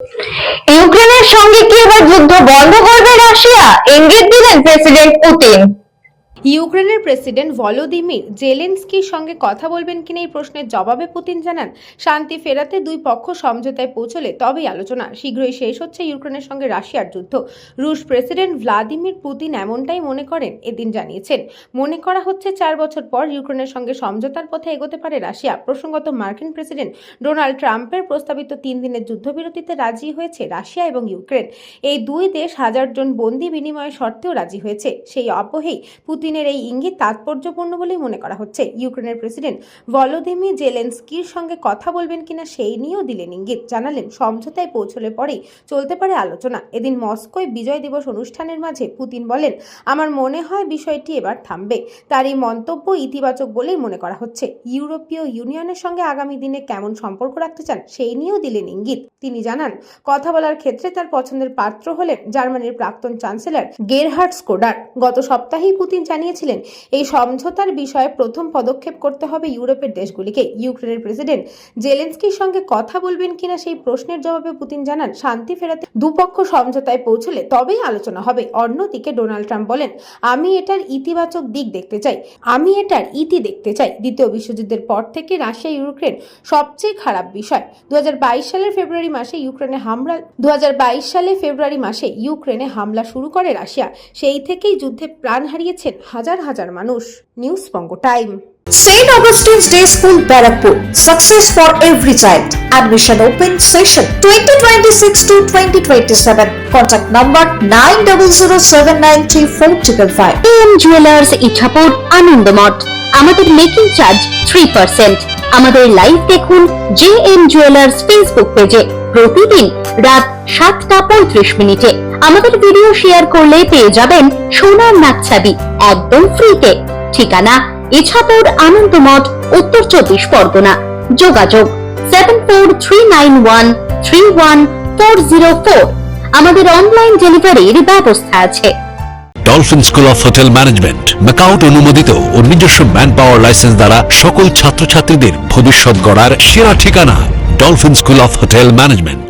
ইউক্রেনের সঙ্গে কি এবার যুদ্ধ বন্ধ করবে রাশিয়া? ইঙ্গিত দিলেন প্রেসিডেন্ট পুতিন। ইউক্রেনের প্রেসিডেন্ট ভলোদিমির জেলেনস্কির সঙ্গে কথা বলবেন কিনা এই প্রশ্নের জবাবে পুতিন জানান, শান্তি ফেরাতে দুই পক্ষ সমঝোতায় পৌঁছলে তবেই আলোচনা। শীঘ্রই শেষ হচ্ছে ইউক্রেনের সঙ্গে রাশিয়ার যুদ্ধ। রুশ প্রেসিডেন্ট ভ্লাদিমির পুতিন এমনটাই মনে করেন। এদিন জানিয়েছেন, মনে করা হচ্ছে 4 বছর পর ইউক্রেনের সঙ্গে সমঝোতার পথে এগোতে পারে রাশিয়া। প্রসঙ্গত, মার্কিন প্রেসিডেন্ট ডোনাল্ড ট্রাম্পের প্রস্তাবিত 3 দিনের যুদ্ধবিরতিতে রাজি হয়েছে রাশিয়া এবং ইউক্রেন। এই দুই দেশ 1000 জন বন্দী বিনিময়ের শর্তেও রাজি হয়েছে। সেই অবহেই পুতিনের এই ইঙ্গিত তাৎপর্যপূর্ণ বলেই মনে করা হচ্ছে। ইউক্রেনের প্রেসিডেন্ট ভলোদিমির জেলেনস্কির সঙ্গে কথা বলবেন কিনা সেই নিয়েও দিলেন ইঙ্গিত। জানালেন, সমঝোতায় পৌঁছলে পরেই চলতে পারে আলোচনা। এদিন মস্কোয় বিজয় দিবস অনুষ্ঠানের মাঝে পুতিন বলেন, আমার মনে হয় বিষয়টি এবার থামবে। তার এই মন্তব্য ইতিবাচক বলেই মনে করা হচ্ছে। ইউরোপীয় ইউনিয়নের সঙ্গে আগামী দিনে কেমন সম্পর্ক রাখতে চান সেই নিয়েও দিলেন ইঙ্গিত। তিনি জানান, কথা বলার ক্ষেত্রে তার পছন্দের পাত্র হলেন জার্মানির প্রাক্তন চ্যান্সেলর গেরহার্ড স্কোডার। গত সপ্তাহেই পুতিন জানিয়েছিলেন, এই সমঝোতার বিষয়ে প্রথম পদক্ষেপ করতে হবে ইউরোপের দেশগুলিকে। ইউক্রেনের প্রেসিডেন্ট জেলেনস্কির সঙ্গে কথা বলবেন কিনা সেই প্রশ্নের জবাবে পুতিন জানান, শান্তি ফেরাতে দুপক্ষ সমঝোতায় পৌঁছলে তবেই আলোচনা হবে। অন্যদিকে ডোনাল্ড ট্রাম্প বলেন, আমি এটার ইতিবাচক দিক দেখতে চাই, আমি এটার ইতি দেখতে চাই। দ্বিতীয় বিশ্বযুদ্ধের পর থেকে রাশিয়া ইউক্রেন সবচেয়ে খারাপ বিষয়। 2022 সালের ফেব্রুয়ারি মাসে ইউক্রেনে হামলা শুরু করে রাশিয়া। সেই থেকেই যুদ্ধে প্রাণ হারিয়েছেন হাজার হাজার মানুষ। News Banga time. St. Augustine's Day School, Barrackpur. Success for every child. Admission open session 2026 to 2027. Contact number 9007934555. AM jewellers Ichhapur, Anandamath. আমাদের মেকিং চার্জ 3%। আমাদের লাইভ দেখুন JM জুয়েলার্স ফেসবুক পেজে প্রতিদিন রাত 7:35 আমাদের ভিডিও শেয়ার করলে পেয়ে যাবেন সোনার নাকছাবি একদম ফ্রিতে। ঠিকানা ইছাপুর, আনন্দমঠ, উত্তর 24 পরগনা। যোগাযোগ 7439131404। আমাদের অনলাইন ডেলিভারির ব্যবস্থা আছে। Dolphin school of hotel management MAKAUT অনুমোদিত ও নিজস্ব ম্যান পাওয়ার লাইসেন্স দ্বারা সকল ছাত্রছাত্রীদের ভবিষ্যৎ গড়ার সেরা ঠিকানা dolphin school of hotel management.